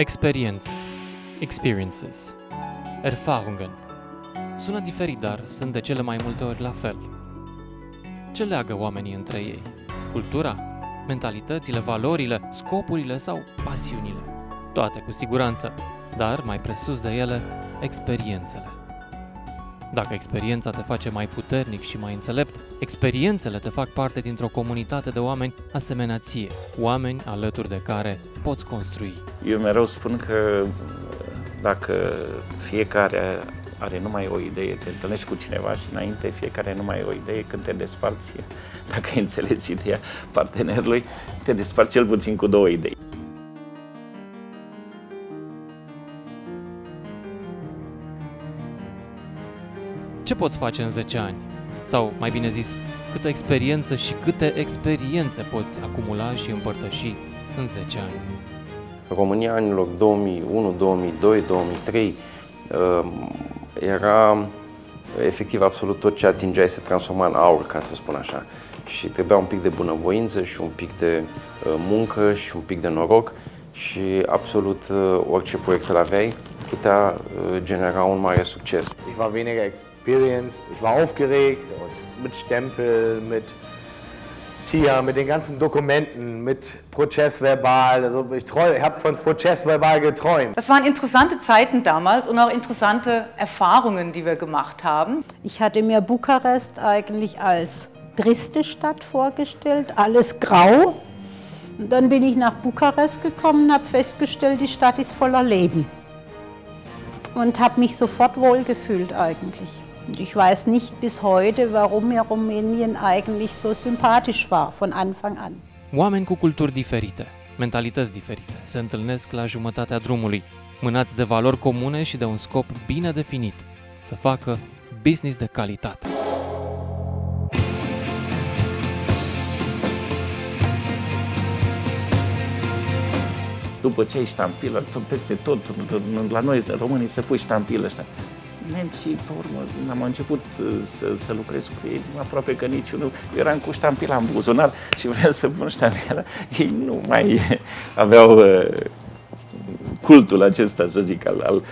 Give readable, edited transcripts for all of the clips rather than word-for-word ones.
Experiențe, experiences, Erfahrungen. Sună diferit, dar sunt de cele mai multe ori la fel. Ce leagă oamenii între ei? Cultura? Mentalitățile, valorile, scopurile sau pasiunile? Toate cu siguranță, dar mai presus de ele, experiențele. Dacă experiența te face mai puternic și mai înțelept, experiențele te fac parte dintr-o comunitate de oameni asemenea ție, oameni alături de care poți construi. Eu mereu spun că dacă fiecare are numai o idee, te întâlnești cu cineva și înainte fiecare are numai o idee, când te desparți, dacă ai înțeles ideea partenerului, te desparți cel puțin cu două idei. Ce poți face în 10 ani? Sau, mai bine zis, câtă experiență și câte experiențe poți acumula și împărtăși în 10 ani? România anilor 2001, 2002, 2003 era efectiv absolut tot ce atingeai se transforma în aur, ca să spun așa. Și trebuia un pic de bunăvoință și un pic de muncă și un pic de noroc și absolut orice proiect îl aveai putea genera un mare succes. Ich war weniger experienced, ich war aufgeregt und mit Stempel, mit TIA, mit den ganzen Dokumenten, mit Prozessverbal. Also ich habe von Prozessverbal geträumt. Das waren interessante Zeiten damals und auch interessante Erfahrungen, die wir gemacht haben. Ich hatte mir Bukarest eigentlich als triste Stadt vorgestellt, alles grau. Und dann bin ich nach Bukarest gekommen und habe festgestellt, die Stadt ist voller Leben. Und habe mich sofort wohlgefühlt eigentlich. Und ich weiß nicht bis heute, warum mir Rumänien eigentlich so sympathisch war von Anfang an. Oameni cu culturi diferite, mentalități diferite, se întâlnesc la jumătatea drumului, mânați de valori comune și de un scop bine definit, să facă business de calitate. După ce ai ștampilă, peste tot, la noi românii se pui ștampilă ăștia. Nemții, pe urmă, am început să lucrez cu ei, aproape că niciunul. Eu eram cu ștampila în buzunar și vreau să pun ștampila. Ei nu mai aveau cultul acesta, să zic, al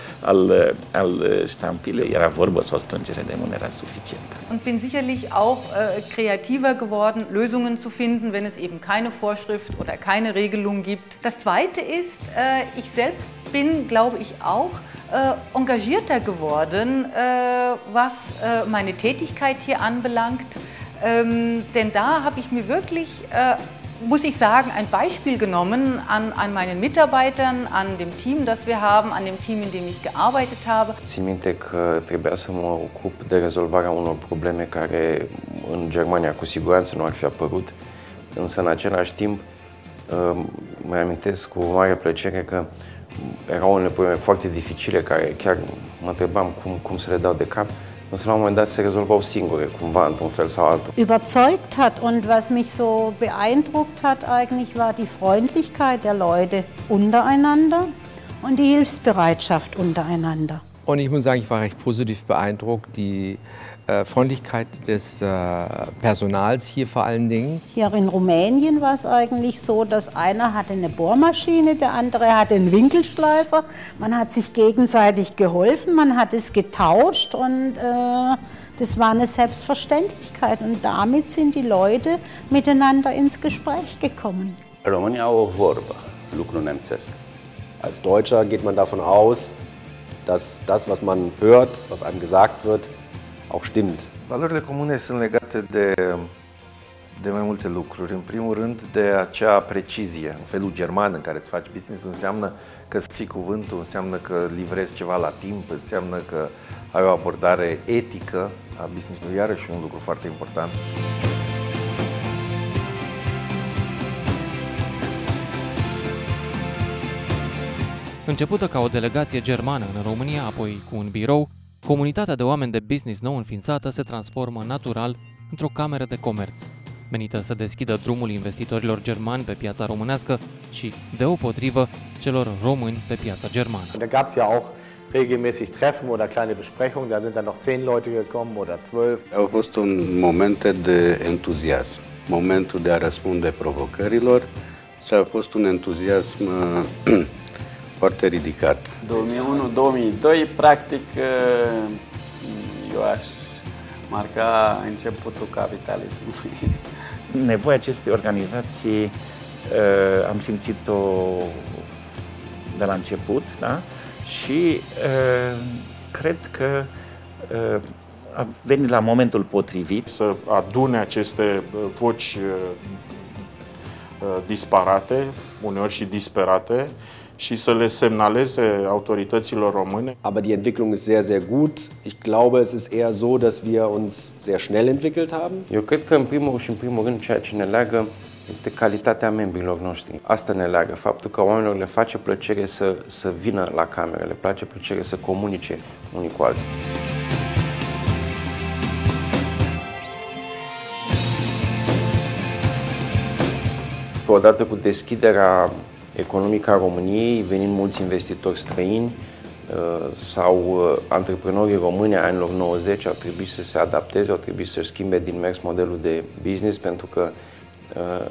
ștampilei. Era vorba să o strângere de mână era suficientă. Und bin sicherlich auch kreativer geworden, Lösungen zu finden, wenn es eben keine Vorschrift oder keine Regelung gibt. Das Zweite ist, ich selbst bin, glaube ich, auch engagierter geworden, was meine Tätigkeit hier anbelangt. Denn da habe ich mir wirklich muss ich sagen, ein Beispiel genommen an meinen Mitarbeitern, an dem Team, das wir haben, an dem Team, in dem ich gearbeitet habe. Țin minte că trebuia să mă ocup de rezolvarea unor probleme care în Germania cu siguranță nu ar fi apărut, însă în același timp mă amintesc cu mare plăcere că erau unele probleme foarte dificile care chiar mă întrebam cum să le dau de cap. Însă la un moment dat se rezolvau singure, cumva, într-un fel sau altul. Überzeugt hat und was mich so beeindruckt hat eigentlich war die Freundlichkeit der Leute untereinander und die Hilfsbereitschaft untereinander. Und ich muss sagen, ich war recht positiv beeindruckt, die Freundlichkeit des Personals hier vor allen Dingen. Hier in Rumänien war es eigentlich so, dass einer hatte eine Bohrmaschine, der andere hatte einen Winkelschleifer. Man hat sich gegenseitig geholfen, man hat es getauscht und das war eine Selbstverständlichkeit. Und damit sind die Leute miteinander ins Gespräch gekommen. România au o vorbă, lucru nemțesc. Als Deutscher geht man davon aus, dass das, was man hört, was einem gesagt wird, auch stimmt. Valorile comune sunt legate de mai multe lucruri. În primul rând, de acea precizie. În felul german în care îți faci business înseamnă că îți ții cuvântul, înseamnă că livrezi ceva la timp, înseamnă că ai o abordare etică a business-ului, iarăși un lucru foarte important. Începută ca o delegație germană în România, apoi cu un birou, comunitatea de oameni de business nou înființată se transformă natural într-o cameră de comerț, menită să deschidă drumul investitorilor germani pe piața românească și, deopotrivă, celor români pe piața germană. Da gab es ja auch regelmäßig Treffen oder kleine Besprechungen, da sind dann noch 10 Leute gekommen oder 12. Au fost un momente de entuziasm, momentul de a răspunde provocărilor și a fost un entuziasm foarte ridicat. 2001-2002, practic, eu aș marca începutul capitalismului. Nevoia acestei organizații am simțit-o de la început, da? Și cred că a venit la momentul potrivit. Să adune aceste voci disparate, uneori și disperate, și să le semnaleze autorităților române. Aber die Entwicklung ist sehr, sehr gut. Ich glaube, es ist eher so, dass wir uns sehr schnell entwickelt haben. Eu cred că în primul rând ceea ce ne leagă este calitatea membrilor noștri. Asta ne leagă, faptul că oamenilor le face plăcere să vină la cameră, le place plăcere să comunice unii cu alții. Odată cu deschiderea economică a României, venind mulți investitori străini sau antreprenorii români a anilor 90 au trebuit să se adapteze, au trebuit să schimbe din mers modelul de business, pentru că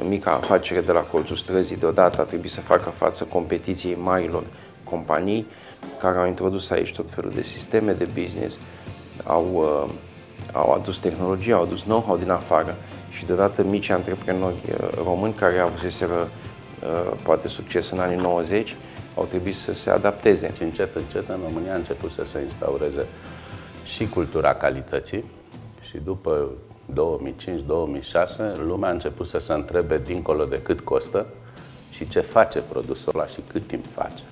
mica afacere de la colțul străzii deodată a trebuit să facă față competiției marilor companii care au introdus aici tot felul de sisteme de business, au adus tehnologie, au adus know-how din afară și deodată mici antreprenori români care au avuseseră poate succes în anii 90 au trebuit să se adapteze. Și încet, încet în România a început să se instaureze și cultura calității și după 2005-2006 lumea a început să se întrebe dincolo de cât costă și ce face produsul ăla și cât timp face.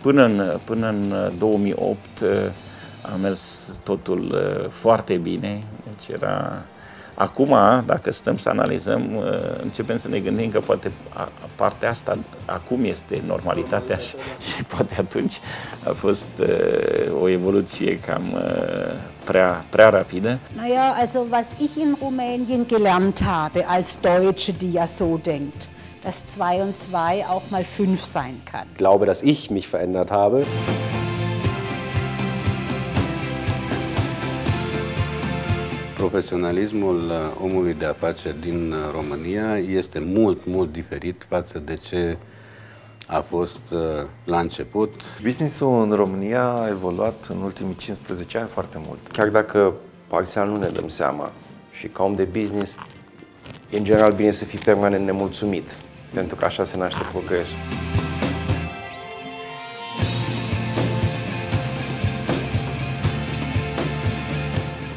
Până în 2008 a mers totul foarte bine, deci era... Acum, dacă stăm să analizăm, începem să ne gândim că poate partea asta acum este normalitatea și poate atunci a fost o evoluție cam prea rapidă. Naja, also was ich in Rumänien gelernt habe als Deutsche, die ja so denkt, dass 2 und 2 auch mal 5 sein kann. Ich glaube, dass ich mich verändert habe. Profesionalismul omului de afaceri din România este mult, mult diferit față de ce a fost la început. Businessul în România a evoluat în ultimii 15 ani foarte mult. Chiar dacă parțial nu ne dăm seama și ca om de business, e în general bine să fii permanent nemulțumit, pentru că așa se naște progresul.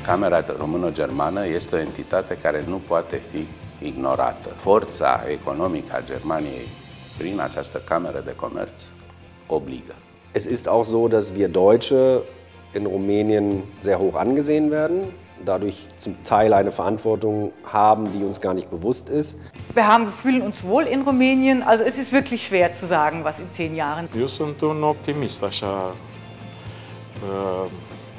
Camera româno-germană este o entitate care nu poate fi ignorată. Forța economică a Germaniei prin această cameră de comerț obligă. Es ist auch so, dass wir Deutsche in Rumänien sehr hoch angesehen werden, dadurch zum Teil eine Verantwortung haben, die uns gar nicht bewusst ist. Wir fühlen uns wohl in Rumänien, also es ist wirklich schwer zu sagen, was in 10 Jahren. Eu sunt un optimist, așa,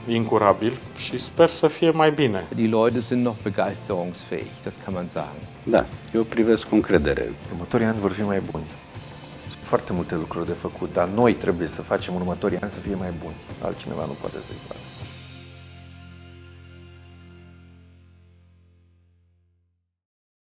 incurabil și sper să fie mai bine. Die Leute sind noch begeisterungsfähig, das kann man sagen. Da, eu privesc cu încredere. Următorii ani vor fi mai buni. Sunt foarte multe lucruri de făcut, dar noi trebuie să facem următorii ani să fie mai buni. Altcineva nu poate să-i facă.